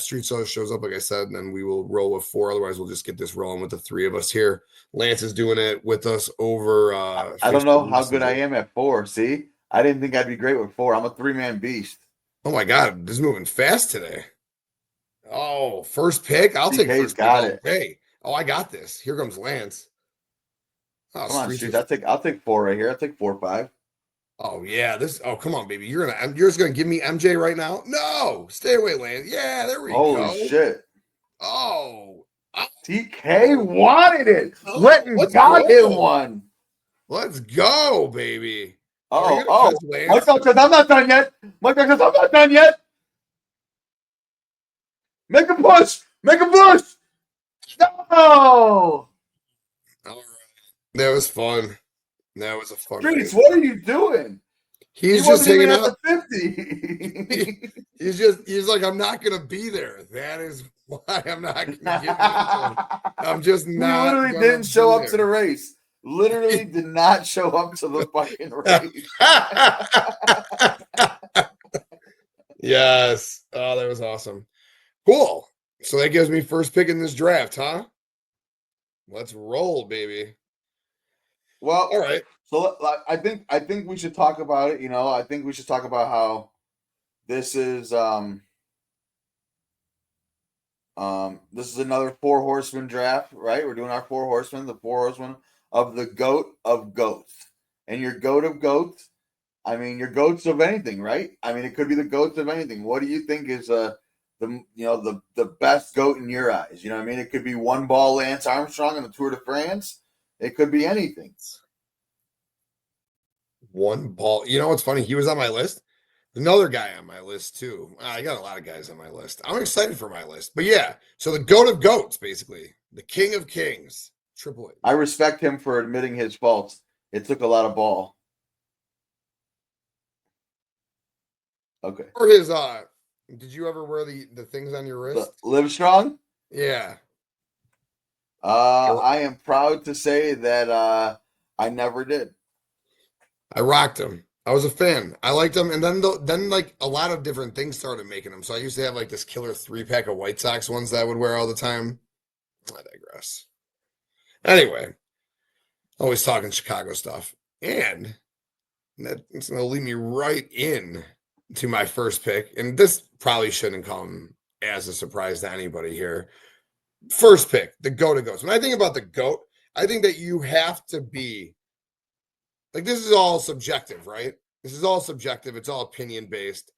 Street Sauce shows up, like I said, and then we will roll with 4. Otherwise, we'll just get this rolling with the 3 of us here. Lance is doing it with us over I don't know Facebook how good I Messenger. am at 4. See, I didn't think I'd be great with 4. I'm a 3-man beast. Oh my God, this is moving fast today. Oh, first pick. I'll take DK's first pick got all it. day. Oh, I got this. Here comes Lance. Oh, Come on, Streets Streets. of I'll take 4 right here. I'll take 4 or 5. Oh yeah, this. Oh come on, baby. You're just gonna give me MJ right now? No, stay away, Lance. Yeah, there we Holy go. shit. Oh, TK wanted it. oh, Went and let's got him go. one. Let's go, baby. Are you Oh, gonna oh. catch Lance? Michael says, I'm not done yet. Michael says, I'm not done yet. Make a push. Make a push. No. All right. That was fun. That was a fun Streets, night. what are you doing? He He's just wasn't even hanging at out. the 50. He's like, I'm not gonna be there. That is why I'm not gonna give you. I'm just He not. literally gonna didn't show be up to the race. Literally did not show up to the fucking race. Yes. Oh, that was awesome. Cool. So that gives me first pick in this draft, huh? Let's roll, baby. Well, All right. so I think we should talk about it. You know, I think we should talk about how this is this is another 4 horseman draft, right? We're doing our 4 horsemen, the 4 horsemen of the goat of goats. And your goat of goats, I mean, your goats of anything, right? I mean, it could be the goats of anything. What do you think is the best goat in your eyes? You know what I mean? It could be One Ball Lance Armstrong in the Tour de France. It could be anything. One ball. You know what's funny? He was on my list. Another guy on my list too. I got a lot of guys on my list. I'm excited for my list. But yeah, so the goat of goats, basically. The king of kings. Triple H. I respect him for admitting his faults. It took a lot of ball. Okay. Or his did you ever wear the things on your wrist? Live Strong? Yeah. I am proud to say that I never did. I rocked them. I was a fan. I liked them, and then like a lot of different things started making them. So I used to have like this killer 3-pack of White Sox ones that I would wear all the time. I digress. Anyway, always talking Chicago stuff, and that's going to lead me right in to my first pick. And this probably shouldn't come as a surprise to anybody here. First pick, the goat of goats. When I think about the goat, I think that you have to be like, this is all subjective, right? This is all subjective. It's all opinion based.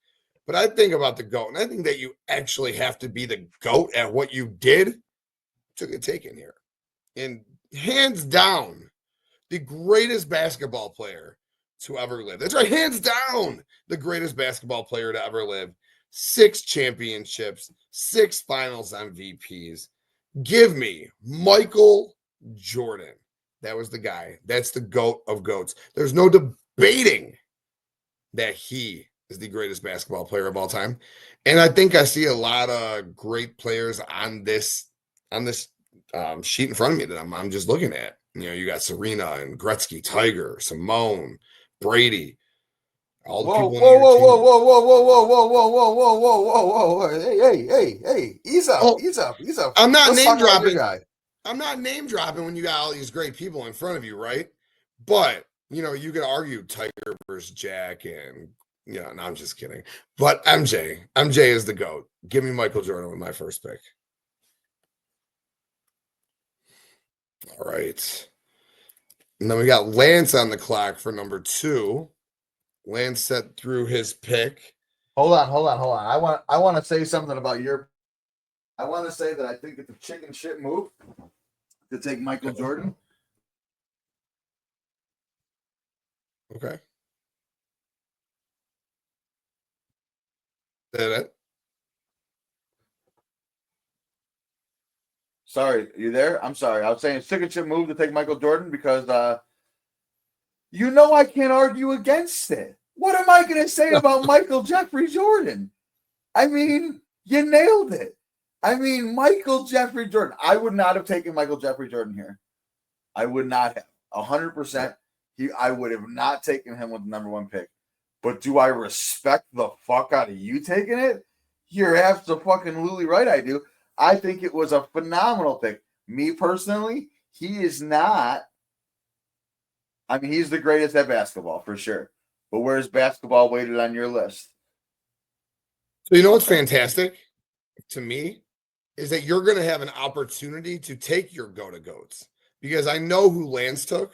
But I think about the GOAT, and I think that you actually have to be the GOAT at what you did. Took a take in here. And hands down, the greatest basketball player to ever live. That's right, hands down, the greatest basketball player to ever live. 6 championships, 6 finals MVPs. Give me Michael Jordan. That was the guy. That's the GOAT of GOATs. There's no debating that he is the greatest basketball player of all time. And I think I see a lot of great players on this sheet in front of me that I'm just looking at. You know, you got Serena and Gretzky, Tiger, Simone, Brady, all the Whoa, people whoa, in your whoa, team. whoa, whoa, whoa, whoa, whoa, whoa, whoa, whoa, whoa, whoa, whoa, whoa, hey, ease up, Oh, ease up. I'm not Let's name talk about dropping. your guy. I'm not name dropping when you got all these great people in front of you, right? But you know, you could argue Tiger versus Jack, and you know, no, I'm just kidding. But MJ is the GOAT. Give me Michael Jordan with my first pick. All right. And then we got Lance on the clock for number 2. Lance set through his pick. Hold on. I want to say something about your. I want to say that I think it's a chicken shit move to take Michael Jordan. Okay. That Sorry, you there? I'm sorry. I was saying chicken shit move to take Michael Jordan because you know I can't argue against it. What am I going to say about Michael Jeffrey Jordan? I mean, you nailed it. I mean, Michael Jeffrey Jordan. I would not have taken Michael Jeffrey Jordan here. I would not have. 100%. I would have not taken him with the number 1 pick. But do I respect the fuck out of you taking it? You're absolutely right. I do. I think it was a phenomenal pick. Me personally, he is not. I mean, he's the greatest at basketball for sure. But where's basketball weighted on your list? So you know what's fantastic to me is that you're going to have an opportunity to take your go-to-goats because I know who Lance took.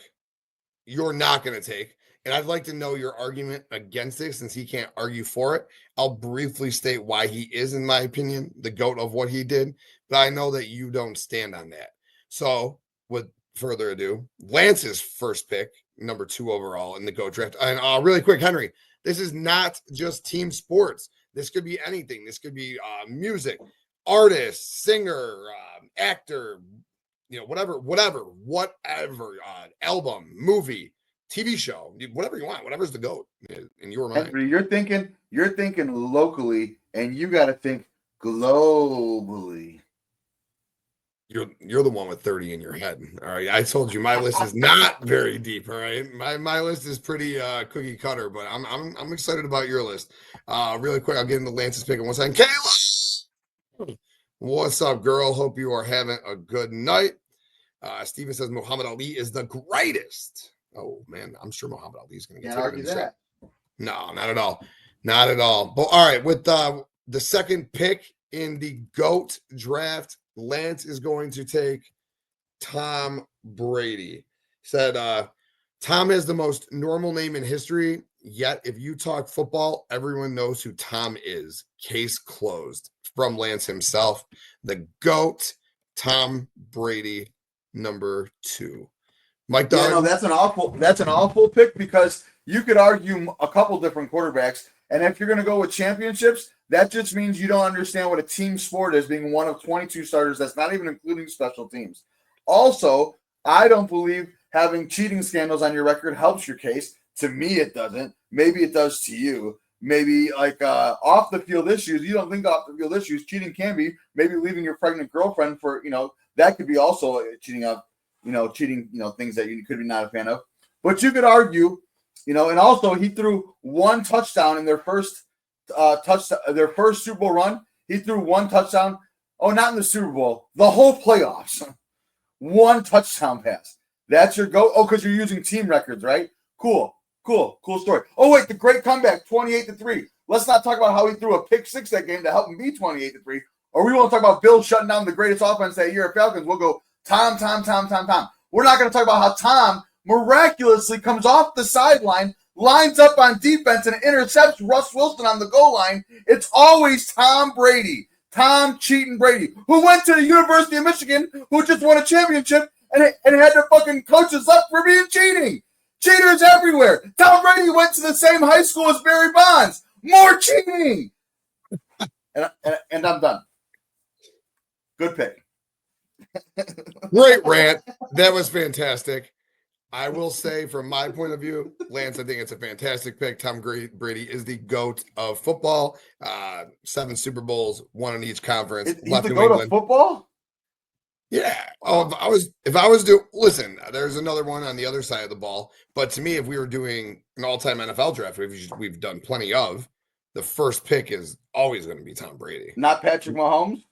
You're not going to take. And I'd like to know your argument against it since he can't argue for it. I'll briefly state why he is, in my opinion, the GOAT of what he did. But I know that you don't stand on that. So, with further ado, Lance's first pick, number 2 overall in the GOAT draft. And really quick, Henry, this is not just team sports. This could be anything. This could be music, artist, singer, actor, whatever, album, movie, TV show, whatever you want, whatever's the GOAT in your mind. Henry, you're thinking locally, and you got to think globally. You're the one with 30 in your head. All right. I told you my list is not very deep. All right. My list is pretty cookie cutter, but I'm excited about your list. Really quick, I'll get into Lance's pick in 1 second. Kayla, what's up, girl? Hope you are having a good night. Steven says Muhammad Ali is the greatest. Oh man, I'm sure Muhammad Ali is going to get taken in this draft. No, not at all. Not at all. But all right, with the second pick in the GOAT draft, Lance is going to take Tom Brady. Said Tom has the most normal name in history, yet if you talk football, everyone knows who Tom is. Case closed. From Lance himself, the GOAT, Tom Brady, number 2. Mike Dog. Yeah, no, that's an awful pick because you could argue a couple different quarterbacks. And if you're going to go with championships, that just means you don't understand what a team sport is, being one of 22 starters. That's not even including special teams. Also, I don't believe having cheating scandals on your record helps your case. To me, it doesn't. Maybe it does to you. Maybe like off the field issues. You don't think off the field issues. Cheating can be maybe leaving your pregnant girlfriend for, that could be also cheating of, things that you could be not a fan of. But you could argue, and also he threw 1 touchdown in their first their first Super Bowl run. He threw 1 touchdown. Oh, not in the Super Bowl, the whole playoffs. 1 touchdown pass. That's your go. Oh, because you're using team records, right? Cool story. Oh, wait, the great comeback, 28-3. Let's not talk about how he threw a pick 6 that game to help him be 28-3. Or we won't talk about Bill shutting down the greatest offense that year at Falcons. We'll go Tom. We're not going to talk about how Tom miraculously comes off the sideline, lines up on defense, and intercepts Russ Wilson on the goal line. It's always Tom Brady, Tom Cheating Brady, who went to the University of Michigan, who just won a championship and had to fucking coach us up for being cheating. Cheaters everywhere. Tom Brady went to the same high school as Barry Bonds. More cheating. And I'm done. Good pick. Great rant. That was fantastic. I will say, from my point of view, Lance, I think it's a fantastic pick. Tom Brady is the GOAT of football. 7 Super Bowls, 1 in each conference. He's the GOAT of football? Yeah. Oh, if I was to listen, there's another one on the other side of the ball. But to me, if we were doing an all-time NFL draft, we've done plenty of, the first pick is always going to be Tom Brady. Not Patrick Mahomes?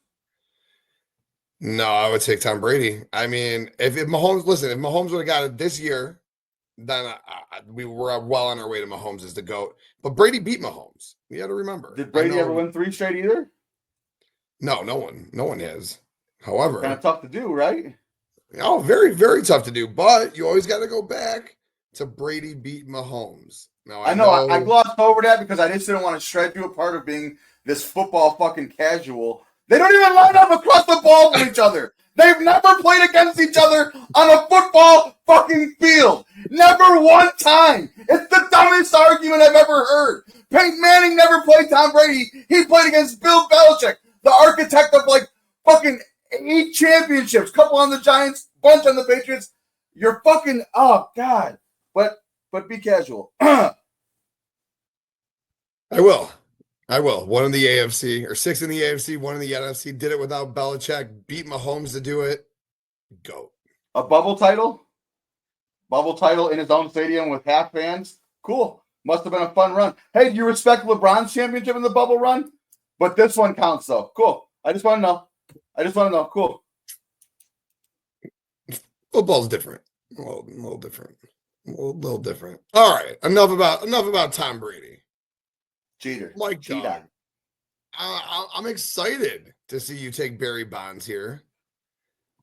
No, I would take Tom Brady. I mean, if Mahomes would have got it this year, then we were well on our way to Mahomes as the GOAT. But Brady beat Mahomes. You got to remember. Did Brady ever win 3 straight either? No one has. However, kind of tough to do, right? Oh, very, very tough to do. But you always got to go back to Brady beat Mahomes. Now I know I glossed over that because I just didn't want to shred you apart of being this football fucking casual. They don't even line up across the ball from each other. They've never played against each other on a football fucking field. Never one time. It's the dumbest argument I've ever heard. Peyton Manning never played Tom Brady. He played against Bill Belichick, the architect of like fucking 8 championships, couple on the Giants, bunch on the Patriots. You're fucking, oh God. But be casual. I will. 1 in the AFC, or 6 in the AFC, 1 in the NFC. Did it without Belichick. Beat Mahomes to do it. Go. A bubble title? Bubble title in his own stadium with half fans? Cool. Must have been a fun run. Hey, do you respect LeBron's championship in the bubble run? But this one counts though. Cool. I just want to know. Cool. Football's different. A little different. A little different. All right. Enough about Tom Brady. Cheater. Mike Cheater. Dog. I'm excited to see you take Barry Bonds here.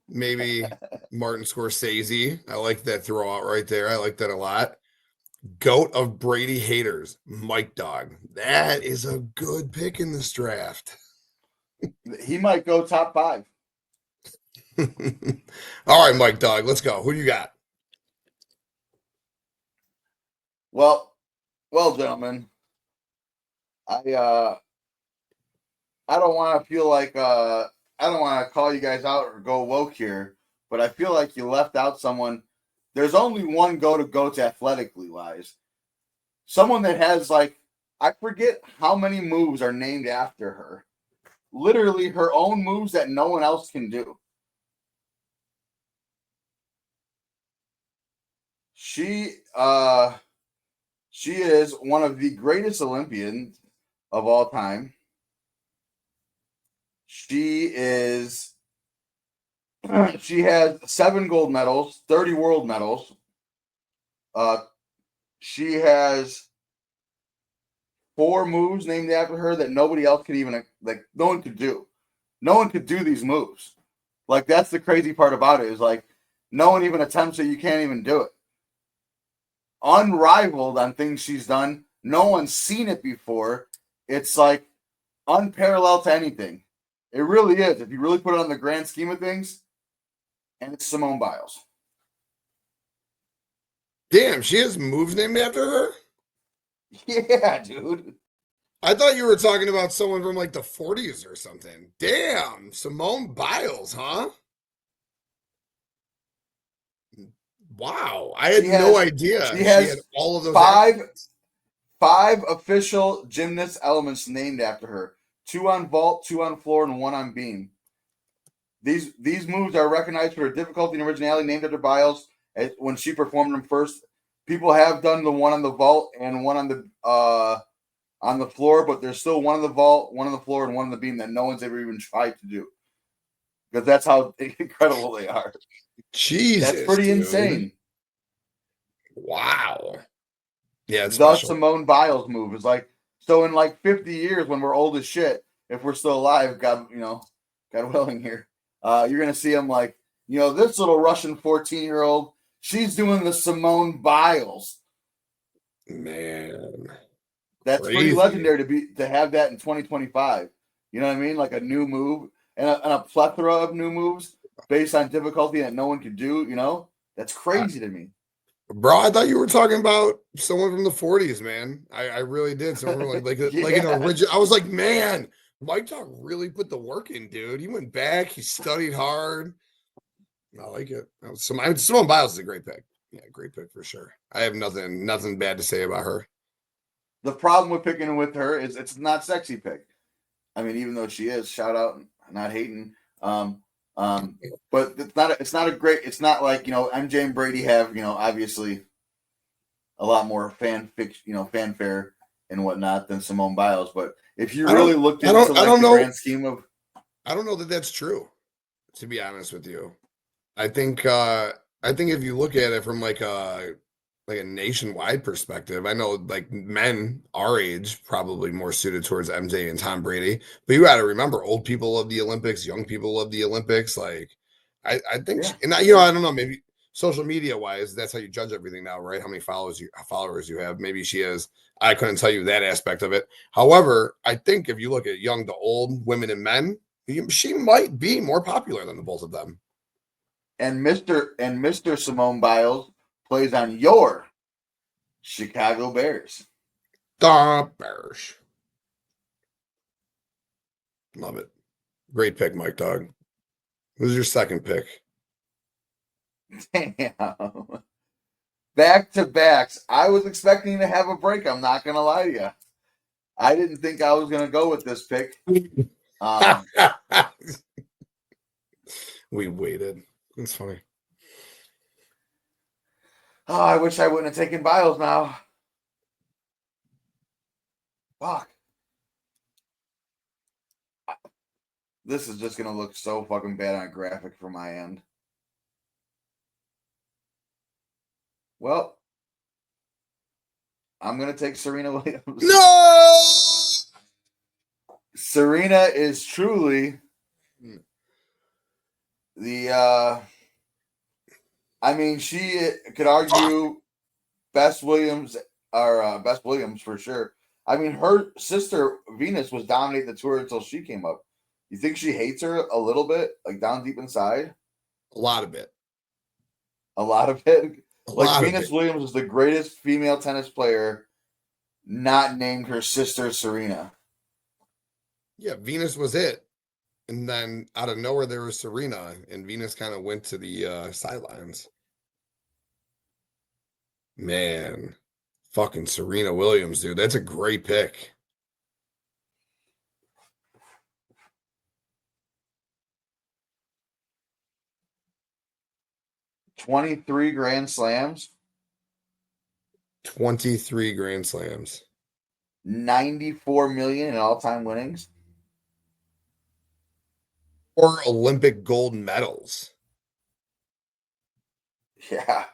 Maybe Martin Scorsese. I like that throw out right there. I like that a lot. Goat of Brady haters, Mike Dog. That is a good pick in this draft. He might go top 5. All right, Mike Dog, let's go. Who do you got? Well, gentlemen, I don't want to feel like I don't want to call you guys out or go woke here, but I feel like you left out someone. There's only one goats athletically wise. Someone that has like I forget how many moves are named after her. Literally her own moves that no one else can do. She is one of the greatest Olympians of all time. She has 7 gold medals, 30 world medals. She has 4 moves named after her that nobody else could even no one could do. No one could do these moves. Like that's the crazy part about it is like no one even attempts it. You can't even do it. Unrivaled on things she's done. No one's seen it before. It's like unparalleled to anything. It really is. If you really put it on the grand scheme of things, and it's Simone Biles. Damn, she has moves named after her? Yeah, dude. I thought you were talking about someone from like the 40s or something. Damn, Simone Biles, huh? Wow, I had no idea She she has had all of those. 5 official gymnast elements named after her. 2 on vault, 2 on floor, and 1 on beam. These moves are recognized for their difficulty and originality, named after Biles when she performed them first. People have done the 1 on the vault and 1 on the floor, but there's still 1 on the vault, 1 on the floor, and 1 on the beam that no one's ever even tried to do. Because that's how incredible they are. Jesus, that's pretty dude. insane. Wow. Yeah, it's the special. Simone Biles move is like so in like 50 years when we're old as shit, if we're still alive, God willing here, you're gonna see him like, this little Russian 14-year-old, she's doing the Simone Biles. Man. That's Crazy. pretty legendary to have that in 2025. You know what I mean? Like a new move and a plethora of new moves based on difficulty that no one could do, That's crazy to me. Bro, I thought you were talking about someone from the 40s, man. I really did. Someone like an original. I was like, man, Mike Dog really put the work in, dude. He went back, he studied hard. I like it. Simone Biles is a great pick. Yeah, great pick for sure. I have nothing bad to say about her. The problem with picking with her is it's not sexy pick. I mean, even though she is, shout out, not hating. But it's not like, MJ and Brady have, obviously a lot more fanfare and whatnot than Simone Biles. But if you really looked into the grand scheme of, I don't know that that's true, to be honest with you. I think if you look at it from like a nationwide perspective, I know like men our age probably more suited towards MJ and Tom Brady, but you got to remember old people love the Olympics, young people love the Olympics. Like I think, and I don't know, maybe social media wise, that's how you judge everything now, right? How many followers you have. Maybe she has. I couldn't tell you that aspect of it. However, I think if you look at young to old, women and men, she might be more popular than the both of them. And Mr. Simone Biles plays on your Chicago Bears. The Bears. Love it. Great pick, Mike Dog. Who's your second pick? Damn. Back to backs. I was expecting to have a break. I'm not going to lie to you. I didn't think I was going to go with this pick. We waited. It's funny. Oh, I wish I wouldn't have taken Biles now. Fuck. This is just gonna look so fucking bad on a graphic from my end. Well, I'm gonna take Serena Williams. No. Serena is truly the I mean, she could argue best Williams or best Williams for sure. I mean, her sister Venus was dominating the tour until she came up. You think she hates her a little bit, like down deep inside? A lot of it. A lot of it. A Like lot of Venus it. Williams is the greatest female tennis player, not named her sister Serena. Yeah, Venus was it. And then out of nowhere there was Serena, and Venus kind of went to the sidelines. Man, fucking Serena Williams, dude. That's a great pick. $23 Grand Slams, 23 Grand Slams. 94 million in all-time winnings. Or Olympic gold medals. Yeah.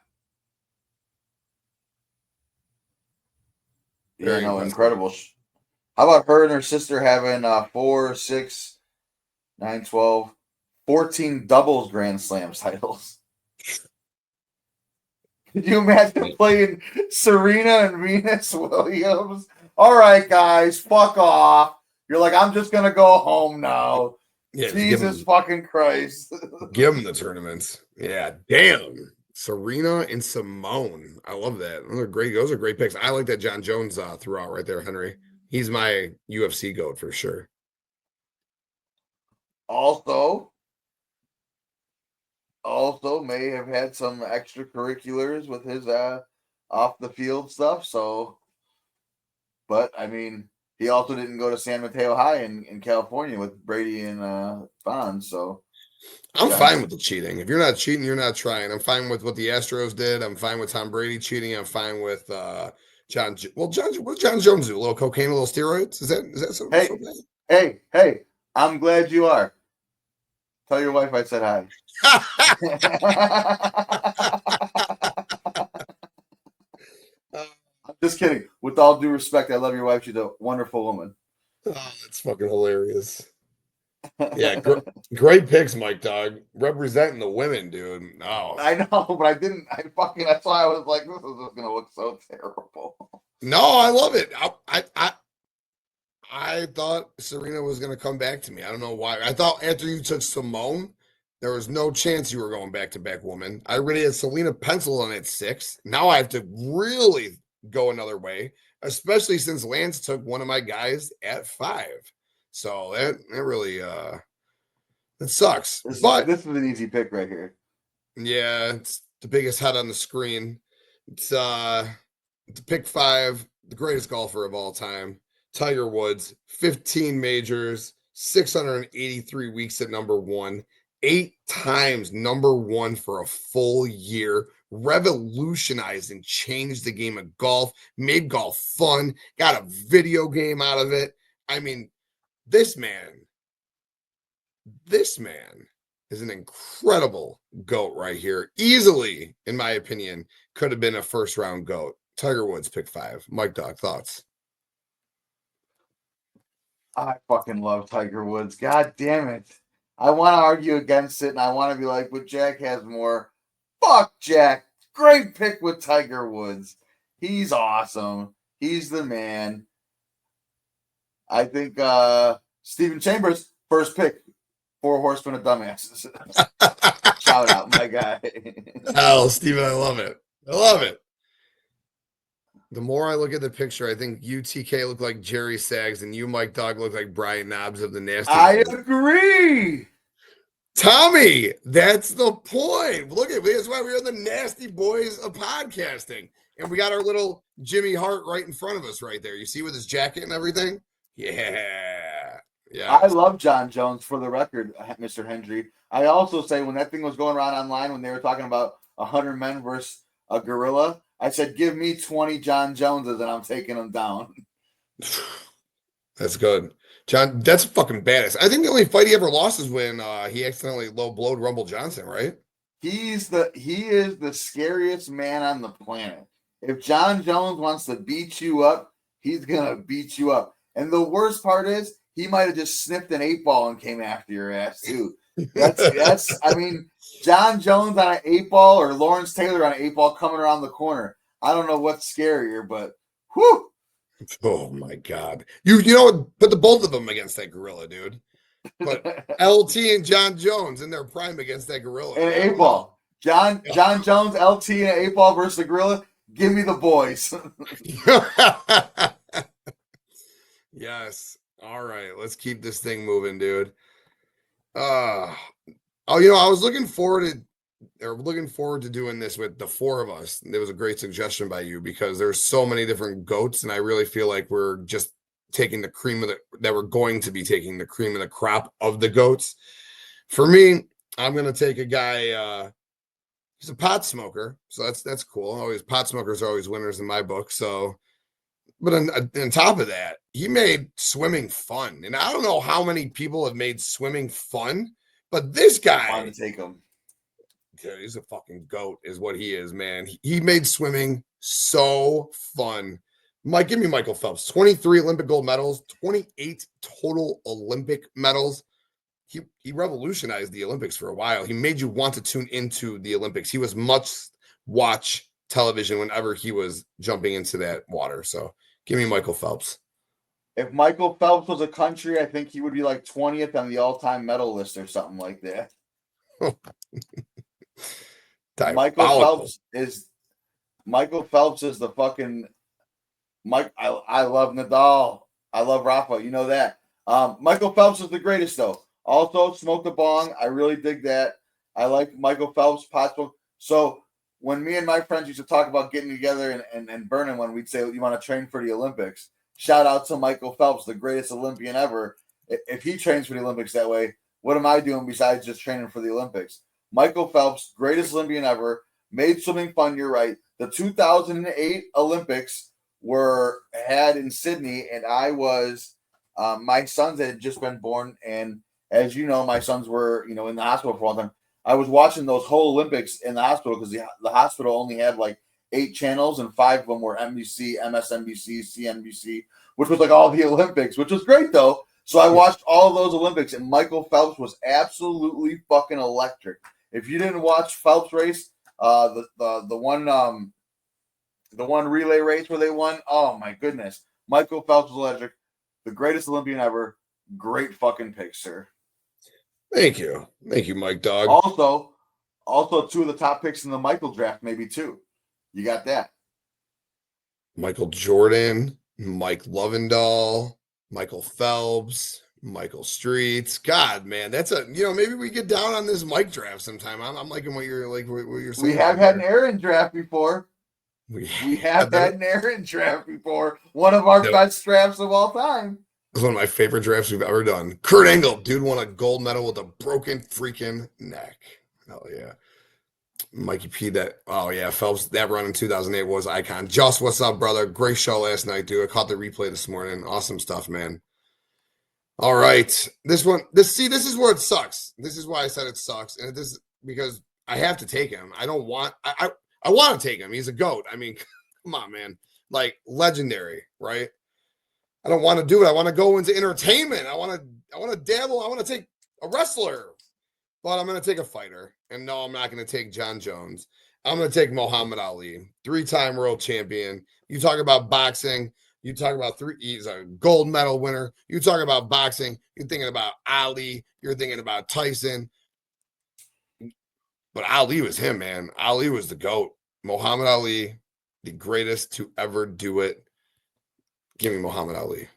Very Yeah, no, impressive. incredible. How about her and her sister having 4, 6, 9, 12, 14 doubles Grand Slam titles? Could you imagine playing Serena and Venus Williams? All right, guys, fuck off. You're like, I'm just gonna go home now. Yeah, Jesus fucking Christ. give them the tournaments. Yeah, damn. Serena and Simone. I love that. Those are great picks. I like that John Jones threw out right there, Henry. He's my UFC goat for sure. Also may have had some extracurriculars with his off the field stuff. So, but I mean, he also didn't go to San Mateo High in California with Brady and Bonds. So I'm fine with the cheating. If you're not cheating, you're not trying. I'm fine with what the Astros did. I'm fine with Tom Brady cheating. I'm fine with John. What does John Jones do? A little cocaine, a little steroids? Is that something? Hey, I'm glad you are. Tell your wife I said hi. I'm just kidding. With all due respect, I love your wife. She's a wonderful woman. Oh, that's fucking hilarious. Yeah, great picks, Mike Dog. Representing the women, dude. Oh, I know, but I didn't. That's why I was like, this is just gonna look so terrible. no, I love it. I thought Serena was gonna come back to me. I don't know why. I thought after you took Simone, there was no chance you were going back to back woman. I already had Selena penciled on at 6. Now I have to really go another way, especially since Lance took one of my guys at 5. So that really that sucks. This But is an easy pick right here. yeah, it's the biggest head on the screen. It's the pick 5, the greatest golfer of all time, Tiger Woods, 15 majors, 683 weeks at number 1, 8 times number 1 for a full year, revolutionized and changed the game of golf, made golf fun, got a video game out of it. I mean, this man is an incredible GOAT right here. Easily, in my opinion, could have been a first round GOAT. Tiger Woods, pick 5. Mike Dog, thoughts? I fucking love Tiger Woods. God damn it. I want to argue against it, and I want to be like, but Jack has more. Fuck Jack. Great pick with Tiger Woods. He's awesome. He's the man. I think Stephen Chambers, first pick, 4 horsemen of dumbasses. Shout out, my guy. Oh, Steven, I love it. I love it. The more I look at the picture, I think you, TK, look like Jerry Sags, and you, Mike Dog, look like Brian Knobs of the Nasty I Boys. agree. Tommy, that's the point. Look at that's why we're the Nasty Boys of podcasting. And we got our little Jimmy Hart right in front of us right there. You see with his jacket and everything? Yeah. Yeah. I love John Jones, for the record, Mr. Hendry. I also say when that thing was going around online, when they were talking about 100 men versus a gorilla, I said, give me 20 John Joneses and I'm taking them down. That's good. John, that's fucking badass. I think the only fight he ever lost is when he accidentally low blowed Rumble Johnson, right? He is the scariest man on the planet. If John Jones wants to beat you up, he's gonna beat you up. And the worst part is he might have just sniffed an 8-ball and came after your ass too. That's I mean, John Jones on an 8-ball or Lawrence Taylor on an 8-ball coming around the corner. I don't know what's scarier, but whew. Oh my god. You know, put the both of them against that gorilla, dude. But LT and John Jones in their prime against that gorilla. And an 8-ball. John Jones, LT, and an 8-ball versus the gorilla. Give me the boys. Yes. All right. Let's keep this thing moving, dude. I was looking forward to doing this with the four of us. It was a great suggestion by you because there's so many different goats, and I really feel like we're just taking that we're going to be taking the cream of the crop of the goats. For me, I'm gonna take a guy. He's a pot smoker, so that's cool. Always pot smokers are always winners in my book. So, but on top of that, he made swimming fun, and I don't know how many people have made swimming fun, but this I guy, wanted to take him. dude, he's a fucking goat, is what he is, man. He made swimming so fun. Mike, give me Michael Phelps. 23 Olympic gold medals, 28 total Olympic medals. He revolutionized the Olympics for a while. He made you want to tune into the Olympics. He was watch television whenever he was jumping into that water. So give me Michael Phelps. If Michael Phelps was a country, I think he would be like 20th on the all-time medal list or something like that. Michael Phelps is the fucking Mike. I love Nadal. I love Rafa. You know that. Michael Phelps is the greatest though. Also, smoke the bong. I really dig that. I like Michael Phelps. Pot smoke. So when me and my friends used to talk about getting together and burning one, we'd say, you want to train for the Olympics? Shout out to Michael Phelps, the greatest Olympian ever. If he trains for the Olympics that way, what am I doing besides just training for the Olympics? Michael Phelps, greatest Olympian ever, made swimming fun. You're right. The 2008 Olympics were had in Sydney, and I was my sons had just been born, and as you know, my sons were in the hospital for a long time. I was watching those whole Olympics in the hospital because the hospital only had like 8 channels, and 5 of them were NBC, MSNBC, CNBC, which was like all the Olympics, which was great though. So I watched all of those Olympics, and Michael Phelps was absolutely fucking electric. If you didn't watch Phelps race, the one relay race where they won, oh my goodness, Michael Phelps was electric, the greatest Olympian ever. Great fucking pick, sir. Thank you, Mike Dog. Also 2 of the top picks in the Michael draft, maybe 2. You got that. Michael Jordan, Mike Lovendahl, Michael Phelps, Michael Streets. God, man, that's maybe we get down on this Mike draft sometime. I'm liking what you're saying. We have had an Aaron draft before. We have had an Aaron draft before. One of our best drafts of all time. It's one of my favorite drafts we've ever done. Kurt Angle, dude, won a gold medal with a broken freaking neck. Hell yeah. Mikey P, Phelps, that run in 2008 was icon. Just, what's up, brother? Great show last night, dude. I caught the replay this morning. Awesome stuff, man. All right. This is where it sucks. This is why I said it sucks. And this is because I have to take him. I want to take him. He's a GOAT. I mean, come on, man. Like, legendary, right? I don't want to do it. I want to go into entertainment. I want to dabble. I want to take a wrestler, but I'm going to take a fighter. And no, I'm not going to take John Jones. I'm going to take Muhammad Ali, 3-time world champion. You talk about boxing. You talk about he's a gold medal winner. You talk about boxing. You're thinking about Ali. You're thinking about Tyson. But Ali was him, man. Ali was the GOAT. Muhammad Ali, the greatest to ever do it. Give me Muhammad Ali.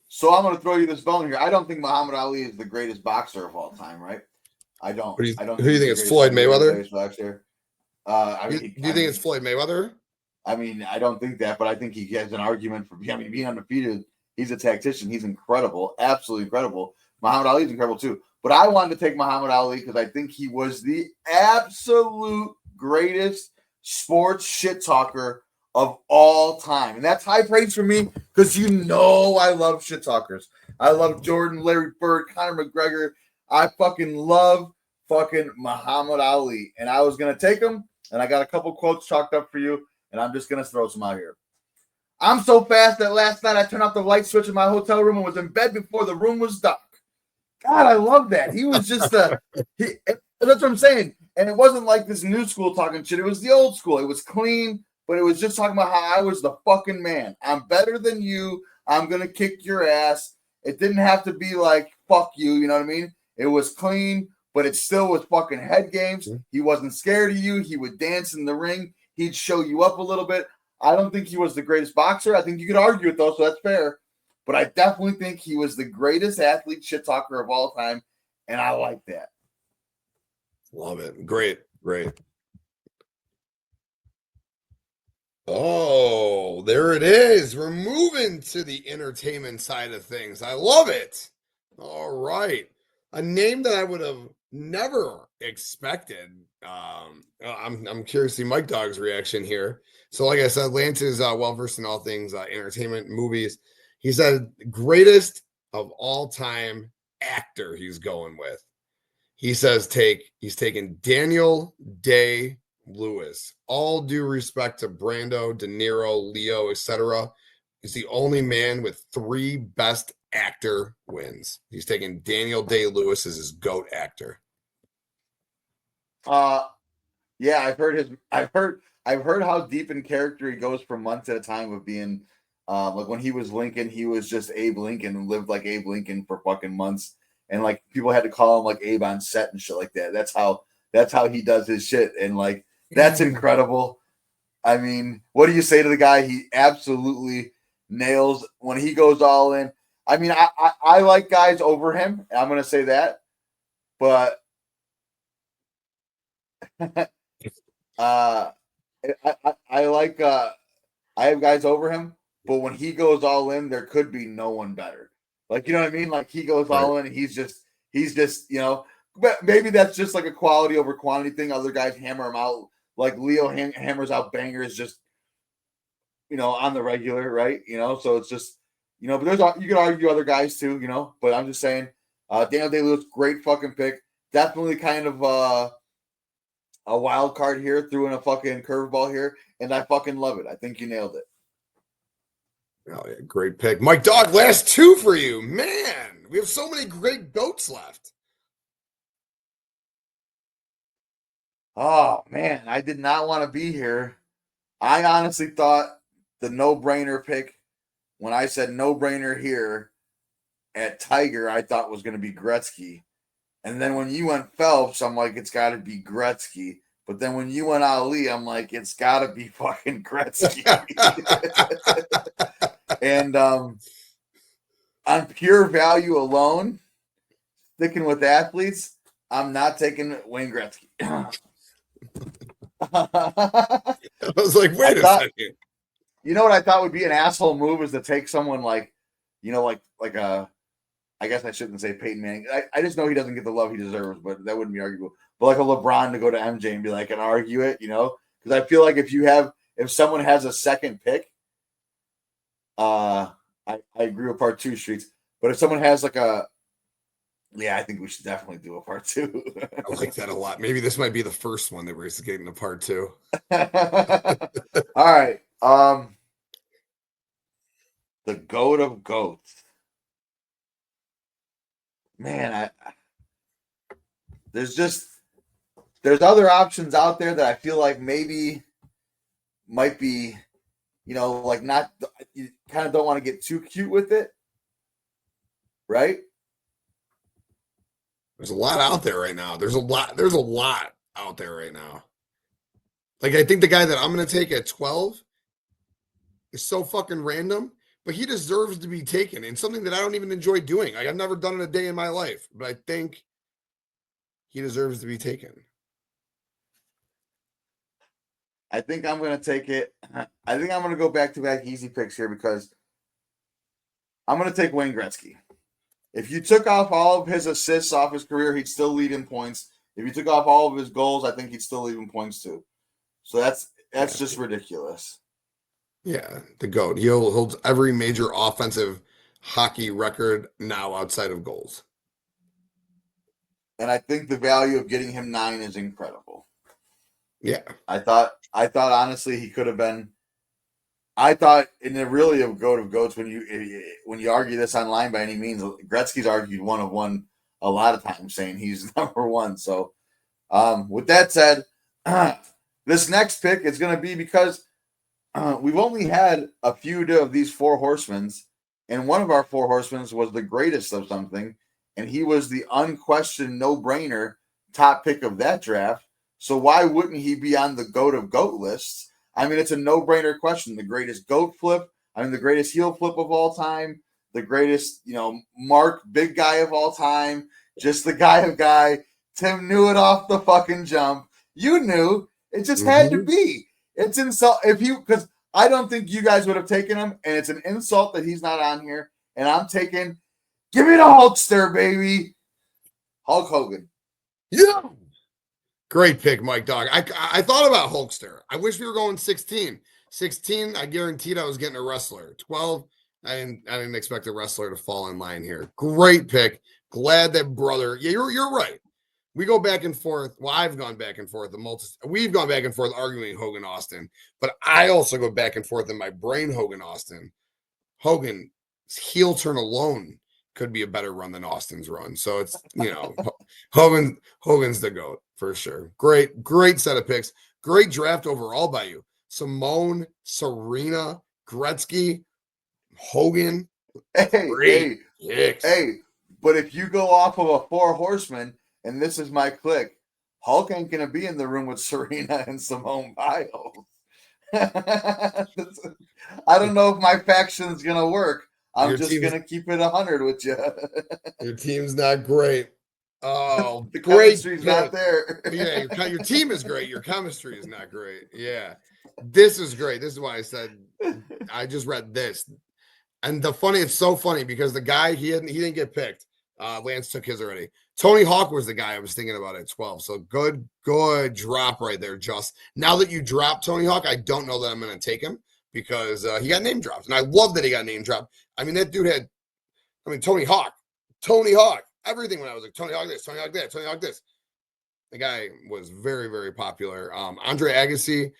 So I'm going to throw you this bone here. I don't think Muhammad Ali is the greatest boxer of all time, right? I don't. Who do you think it's Floyd Mayweather? Do you think it's Floyd Mayweather? I mean, I don't think that, but I think he has an argument for being undefeated. He's a tactician. He's incredible. Absolutely incredible. Muhammad Ali is incredible too. But I wanted to take Muhammad Ali because I think he was the absolute greatest sports shit talker of all time. And that's high praise for me because I love shit talkers. I love Jordan, Larry Bird, Conor McGregor. I fucking love fucking Muhammad Ali. And I was going to take him, and I got a couple quotes chalked up for you, and I'm just going to throw some out here. I'm so fast that last night I turned off the light switch in my hotel room and was in bed before the room was dark. God, I love that. He was just that's what I'm saying. And it wasn't like this new school talking shit. It was the old school. It was clean, but it was just talking about how I was the fucking man. I'm better than you. I'm going to kick your ass. It didn't have to be like, fuck you. You know what I mean? It was clean, but it still was fucking head games. He wasn't scared of you. He would dance in the ring. He'd show you up a little bit. I don't think he was the greatest boxer. I think you could argue it, though, so that's fair. But I definitely think he was the greatest athlete shit talker of all time, and I like that. Love it. Great. Oh, there it is. We're moving to the entertainment side of things. I love it. All right. A name that I would have never expected. I'm curious to see Mike Dog's reaction here. So, like I said, Lance is well versed in all things entertainment, movies. He said greatest of all time actor he's going with. He says he's taking Daniel Day-Lewis. All due respect to Brando, De Niro, Leo, etc. He's the only man with 3 best actor wins. He's taking Daniel Day-Lewis as his GOAT actor. Yeah, I've heard how deep in character he goes for months at a time of being like when he was Lincoln, he was just Abe Lincoln and lived like Abe Lincoln for fucking months. And like people had to call him like Abe on set and shit like that. That's how he does his shit. And like that's incredible. I mean, what do you say to the guy? He absolutely nails when he goes all in. I mean, I like guys over him. I'm gonna say that, but I like I have guys over him, but when he goes all in, there could be no one better. Like, you know what I mean? Like he goes all in and he's just, you know, but maybe that's just like a quality over quantity thing. Other guys hammer him out. Like Leo hammers out bangers just, you know, on the regular, right? You know, so it's just, you know, but you can argue other guys too, you know, but I'm just saying, Daniel Day-Lewis, great fucking pick. Definitely kind of a wild card here, threw in a fucking curveball here, and I fucking love it. I think you nailed it. Oh, yeah, great pick. Mike Dog, last 2 for you. Man, we have so many great GOATs left. Oh, man, I did not want to be here. I honestly thought the no-brainer pick, when I said no-brainer here at Tiger, I thought was going to be Gretzky. And then when you went Phelps, I'm like, it's got to be Gretzky. But then when you went Ali, I'm like, it's got to be fucking Gretzky. And on pure value alone, sticking with athletes, I'm not taking Wayne Gretzky. I was like, wait a second. You know what I thought would be an asshole move is to take someone like, you know, like I guess I shouldn't say Peyton Manning. I just know he doesn't get the love he deserves, but that wouldn't be arguable. But like a LeBron to go to MJ and be like, and argue it, you know? Because I feel like if someone has a second pick, I agree with part 2 streets. But if someone has like I think we should definitely do a part 2. I like that a lot. Maybe this might be the first one that we're getting a part 2. All right. The GOAT of GOATs. Man, there's other options out there that I feel like maybe might be, you know, like not, you kind of don't want to get too cute with it, right? There's a lot out there right now. There's a lot out there right now. Like, I think the guy that I'm going to take at 12 is so fucking random, but he deserves to be taken in something that I don't even enjoy doing. Like, I've never done it a day in my life, but I think he deserves to be taken. I think I'm going to take it. I think I'm going to go back-to-back easy picks here because I'm going to take Wayne Gretzky. If you took off all of his assists off his career, he'd still lead in points. If you took off all of his goals, I think he'd still lead in points too. So that's just ridiculous. Yeah, the GOAT. He'll hold every major offensive hockey record now outside of goals. And I think the value of getting him 9 is incredible. Yeah. I thought honestly he could have been. I thought in the really of goat of goats when you argue this online by any means, Gretzky's argued 1 a lot of times saying he's number 1. So with that said, this next pick is going to be because we've only had a few of these 4 horsemen, and one of our 4 horsemen was the greatest of something, and he was the unquestioned no-brainer top pick of that draft. So why wouldn't he be on the GOAT of GOAT list? I mean, it's a no-brainer question. The greatest GOAT flip, the greatest heel flip of all time, the greatest, Mark big guy of all time, just the guy of guy. Tim knew it off the fucking jump. You knew. It just had to be. It's insult because I don't think you guys would have taken him, and it's an insult that he's not on here. And I'm taking, give me the Hulkster, baby. Hulk Hogan. Yeah. Great pick, Mike Dog. I thought about Hulkster. I wish we were going 16. 16, I guaranteed I was getting a wrestler. 12, I didn't expect a wrestler to fall in line here. Great pick. Glad that brother. Yeah, you're right. We go back and forth. Well, I've gone back and forth. We've gone back and forth arguing Hogan Austin, but I also go back and forth in my brain Hogan Austin. Hogan's heel turn alone could be a better run than Austin's run. So it's Hogan's the GOAT for sure. Great set of picks. Great draft overall by you. Simone, Serena, Gretzky, Hogan. Hey, but if you go off of a 4 horsemen, and this is my click, Hulk ain't gonna be in the room with Serena and Simone Biles. I don't know if my faction's gonna work. I'm just gonna keep it 100 with you. Your team's not great. Oh, the great chemistry's pick. not there. Yeah, your team is great. Your chemistry is not great. Yeah, this is great. This is why I said I just read this, and it's so funny because the guy he didn't get picked. Lance took his already. Tony Hawk was the guy I was thinking about at 12. So good drop right there, Just. Now that you dropped Tony Hawk, I don't know that I'm going to take him because he got name dropped. And I love that he got name dropped. I mean, that dude had, Tony Hawk, everything when I was like, Tony Hawk this, Tony Hawk that, Tony Hawk this. The guy was very, very popular. Andre Agassi,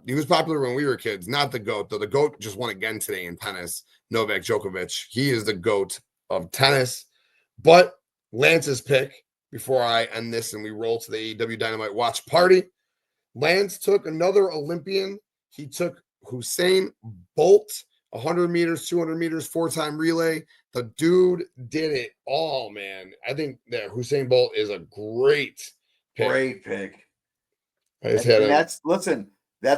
he was popular when we were kids, not the GOAT, though. The GOAT just won again today in tennis. Novak Djokovic. He is the GOAT of tennis. But Lance's pick, before I end this and we roll to the AEW Dynamite watch party, Lance took another Olympian. He took Usain Bolt, 100 meters, 200 meters, 4-time relay. The dude did it all, man. I think that Usain Bolt is a great pick. Great pick. That's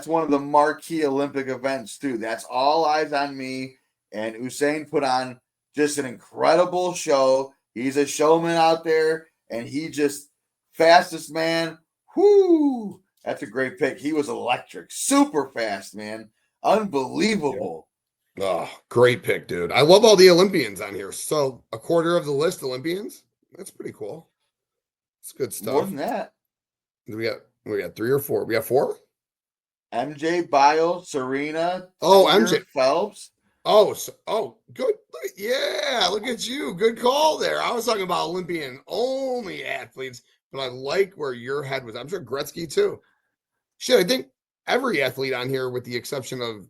one of the marquee Olympic events, too. That's all eyes on me. And Usain put on just an incredible show. He's a showman out there, and he just fastest man. Whoo! That's a great pick. He was electric, super fast, man, unbelievable. Oh, great pick, dude. I love all the Olympians on here. So a quarter of the list Olympians. That's pretty cool. It's good stuff. More than that. We got 3 or 4. We got 4. MJ, Biles, Serena. MJ Phelps. Good. Yeah, look at you. Good call there. I was talking about Olympian only athletes, but I like where your head was. I'm sure Gretzky too. Shit, I think every athlete on here, with the exception of,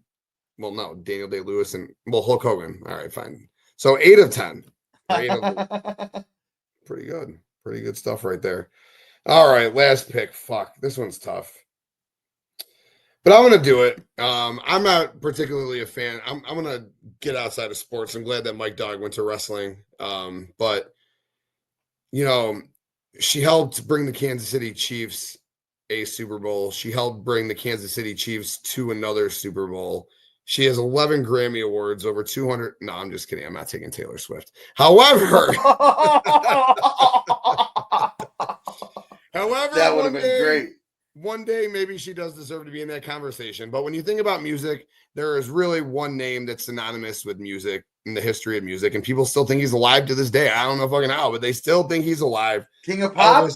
Daniel Day-Lewis and Hulk Hogan. All right, fine. So 8 of 10. Pretty good. Pretty good stuff right there. All right, last pick. Fuck, this one's tough. But I'm going to do it. I'm not particularly a fan. I'm going to get outside of sports. I'm glad that Mike Dog went to wrestling. But, she helped bring the Kansas City Chiefs a Super Bowl. She helped bring the Kansas City Chiefs to another Super Bowl. She has 11 Grammy Awards, over 200. No, I'm just kidding. I'm not taking Taylor Swift. However, that would have been great. One day, maybe she does deserve to be in that conversation. But when you think about music, there is really one name that's synonymous with music in the history of music, and people still think he's alive to this day. I don't know fucking how, but they still think he's alive. King of pop?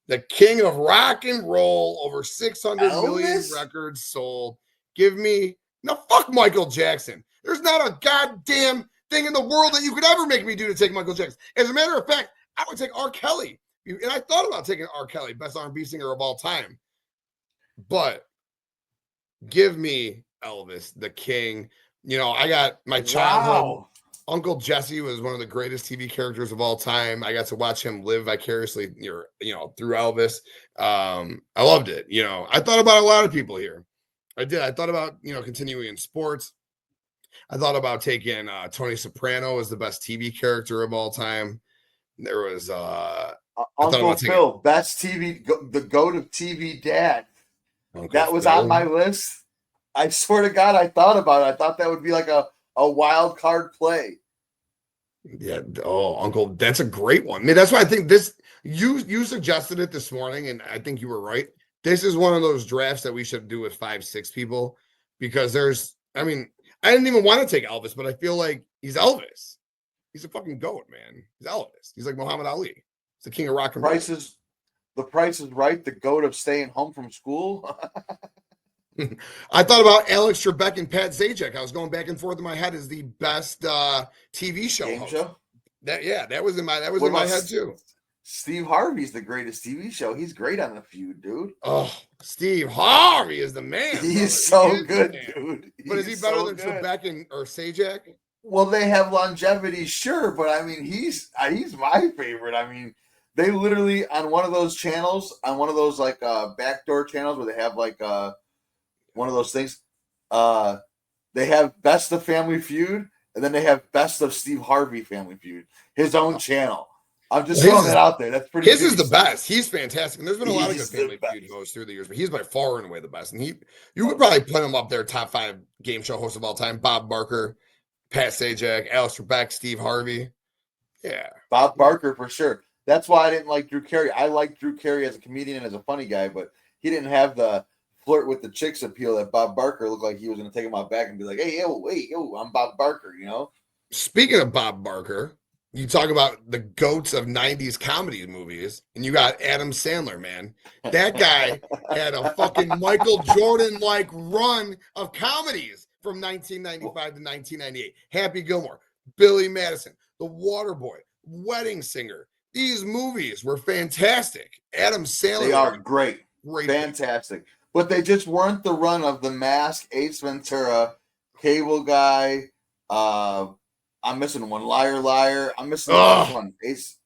The king of rock and roll, over 600 million records sold. Fuck Michael Jackson. There's not a goddamn thing in the world that you could ever make me do to take Michael Jackson. As a matter of fact, I would take R. Kelly. And I thought about taking R. Kelly, best R&B singer of all time. But give me Elvis, the king. You know, I got my childhood. Wow. Uncle Jesse was one of the greatest TV characters of all time. I got to watch him live vicariously, through Elvis. I loved it. You know, I thought about a lot of people here. I did. I thought about, continuing in sports. I thought about taking Tony Soprano as the best TV character of all time. There was I thought Uncle about taking Phil, best TV, the GOAT of TV dad. Uncle That was Phil. on my list. I swear to God, I thought about it. I thought that would be like a wild card play. Yeah. Oh, Uncle, that's a great one. I mean, that's why I think this. You suggested it this morning, and I think you were right. This is one of those drafts that we should do with 5, 6 people, because I didn't even want to take Elvis, but I feel like he's Elvis. He's a fucking goat, man. He's Elvis. He's like Muhammad Ali. He's the king of rock and roll. The Price is Right. The GOAT of staying home from school. I thought about Alex Trebek and Pat Sajak. I was going back and forth in my head as the best TV show Game host. show. That was in my What about head too. Steve Harvey's the greatest TV show. He's great on The Feud, dude. Oh, Steve Harvey is the man. He's brother. so good, dude. But is he He's better so than good. Trebek or Sajak? Well, they have longevity, sure, but I mean, he's my favorite. I mean, they literally on one of those channels, on one of those like backdoor channels where they have like one of those things, they have Best of Family Feud, and then they have Best of Steve Harvey Family Feud, his own channel. I'm just throwing that out there. That's pretty. His is the best. He's fantastic. And there's been a lot of good He's the Family best. Feud hosts through the years, but he's by far and away the best. And you could probably put him up there, top 5 game show hosts of all time. Bob Barker, Pat Sajak, Alex Trebek, Steve Harvey. Yeah. Bob Barker for sure. That's why I didn't like Drew Carey. I liked Drew Carey as a comedian and as a funny guy, but he didn't have the flirt with the chicks appeal that Bob Barker looked like he was going to take him out back and be like, hey, yo, I'm Bob Barker, you know? Speaking of Bob Barker, you talk about the goats of 90s comedy movies, and you got Adam Sandler, man. That guy had a fucking Michael Jordan-like run of comedies from 1995 to 1998. Happy Gilmore, Billy Madison, The Waterboy, Wedding Singer. These movies were fantastic. Adam Sandler. They are great. Great. Fantastic. But they just weren't the run of The Mask, Ace Ventura, Cable Guy, I'm missing one. Liar, Liar. I'm missing one. Ace.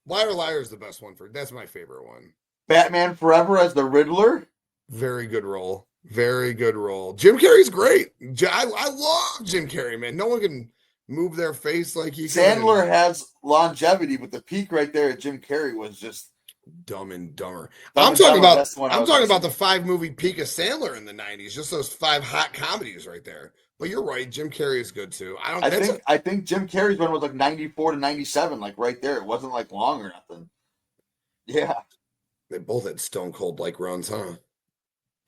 Liar, Liar is the best one that's my favorite one. Batman Forever as the Riddler. Very good role. Very good role. Jim Carrey's great. I love Jim Carrey, man. No one can move their face like he can. Sandler has longevity, but the peak right there at Jim Carrey was just Dumb and Dumber. Dumb I'm talking about Dumber. The 5 movie peak of Sandler in the 90s. Just those 5 hot comedies right there. But you're right, Jim Carrey is good too. I think Jim Carrey's one was like 94 to 97, like right there. It wasn't like long or nothing. Yeah. They both had stone cold like runs, huh?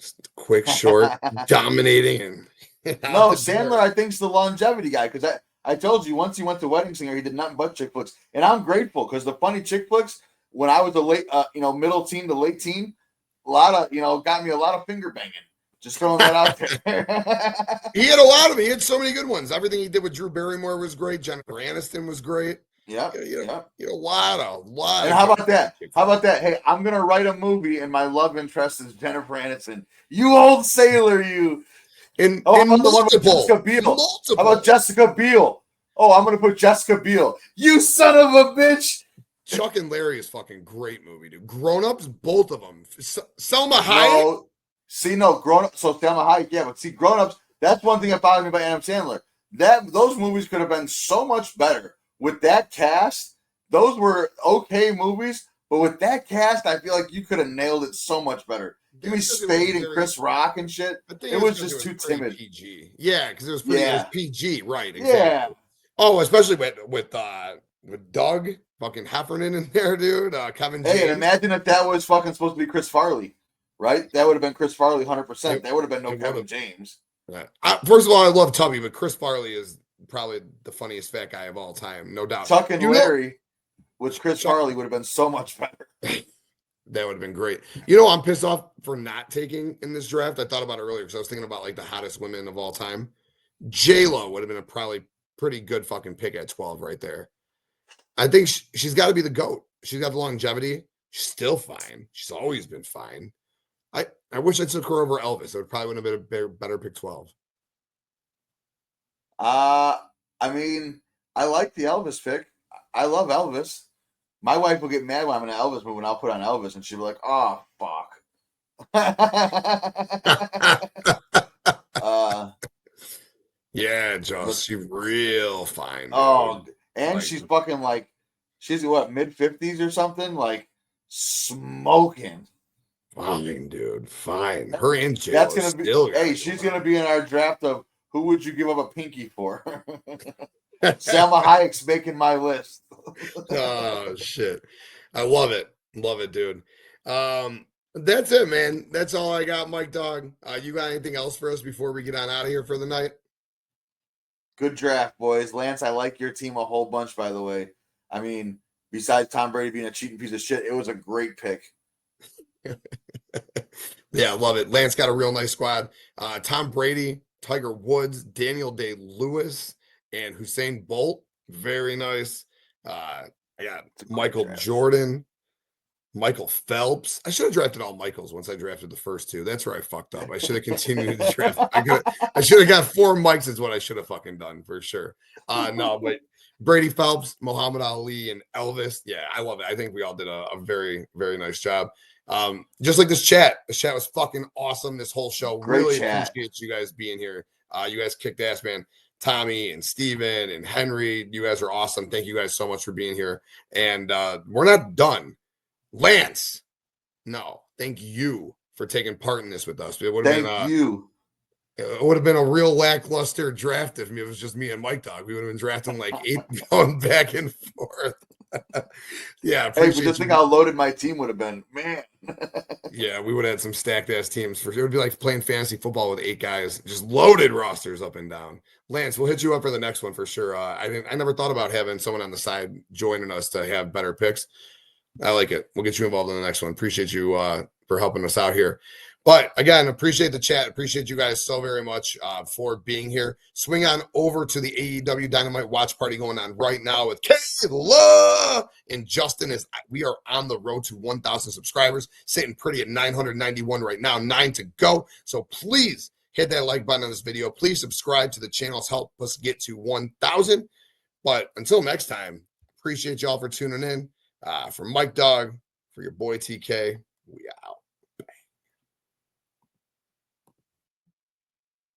Just quick, short, dominating, and no, Sandler, I think, is the longevity guy because I told you once he went to Wedding Singer, he did nothing but chick flicks, and I'm grateful because the funny chick flicks when I was a late, middle teen to late teen, a lot of, got me a lot of finger banging. Just throwing that out there. He had a lot of them. He had so many good ones. Everything he did with Drew Barrymore was great. Jennifer Aniston was great. Yeah. You had a lot. And how about that? Hey, I'm gonna write a movie, and my love interest is Jennifer Aniston. You old sailor, you. And how about the one with Jessica Biel? How about Jessica Biel? Oh, I'm gonna put Jessica Biel. You son of a bitch. Chuck and Larry is fucking great movie, dude. Grown Ups, both of them. Selma Hayek. Grown Ups. So Selma Hayek, yeah, but see, Grown Ups. That's one thing that bothered me about Adam Sandler. Those movies could have been so much better with that cast. Those were okay movies, but with that cast, I feel like you could have nailed it so much better. Give me Spade and Chris Rock and shit. It was just too timid. PG. Yeah, because it was PG, right? Exactly. Yeah. Oh, especially with Doug fucking Heffernan in there, dude. Kevin James. Hey, and imagine if that was fucking supposed to be Chris Farley, right? That would have been Chris Farley 100%. That would have been no Kevin James. Yeah. First of all, I love Tubby, but Chris Farley is probably the funniest fat guy of all time, no doubt. Chuck and Larry with Chris Farley would have been so much better. That would have been great. I'm pissed off for not taking in this draft. I thought about it earlier because I was thinking about like the hottest women of all time. J-Lo would have been a probably pretty good fucking pick at 12 right there. I think she's got to be the GOAT. She's got the longevity. She's still fine. She's always been fine. I wish I took her over Elvis. It would probably would have been a better pick 12. I mean, I like the Elvis pick. I love Elvis. My wife will get mad when I'm in an Elvis movie and I'll put on Elvis and she'll be like, oh, fuck. Yeah, Joss, she's real fine. Dude. Oh, and like, she's fucking like, she's what, mid-50s or something? Like, smoking. Fine, dude. Fine. Her and Jill That's gonna be. still Hey, she's gonna be in our draft of who would you give up a pinky for? Salma Hayek's making my list. Oh shit. I love it. Love it, dude. That's it, man. That's all I got, Mike Dog. You got anything else for us before we get on out of here for the night? Good draft, boys. Lance, I like your team a whole bunch, by the way. I mean, besides Tom Brady being a cheating piece of shit, it was a great pick. Yeah, love it. Lance got a real nice squad. Tom Brady, Tiger Woods, Daniel Day-Lewis, and Hussein Bolt. Very nice. I got Michael Jordan, Michael Phelps. I should have drafted all Michaels once I drafted the first two. That's where I fucked up. I should have continued to draft. I should have got 4 Mikes is what I should have fucking done for sure. No, but Brady, Phelps, Muhammad Ali, and Elvis. Yeah, I love it. I think we all did a very, very nice job. Just like this chat. This chat was fucking awesome. This whole show. Great really chat. appreciate you guys being here. You guys kicked ass, man. Tommy and Steven and Henry, you guys are awesome. Thank you guys so much for being here. And we're not done. Lance, no, thank you for taking part in this with us. It would have Thank you. It would have been a real lackluster draft if it was just me and Mike Dog. We would have been drafting like 8 going back and forth. Yeah, hey, but just think how loaded my team would have been, man. Yeah, we would have had some stacked ass teams. For it would be like playing fantasy football with 8 guys, just loaded rosters up and down. Lance, we'll hit you up for the next one for sure. I never thought about having someone on the side joining us to have better picks. I like it. We'll get you involved in the next one. Appreciate you for helping us out here. But again, appreciate the chat. Appreciate you guys so very much for being here. Swing on over to the AEW Dynamite watch party going on right now with Kayla and Justin. We are on the road to 1,000 subscribers, sitting pretty at 991 right now, 9 to go. So please hit that like button on this video. Please subscribe to the channels. Help us get to 1,000. But until next time, appreciate y'all for tuning in. For Mike Dog, for your boy TK.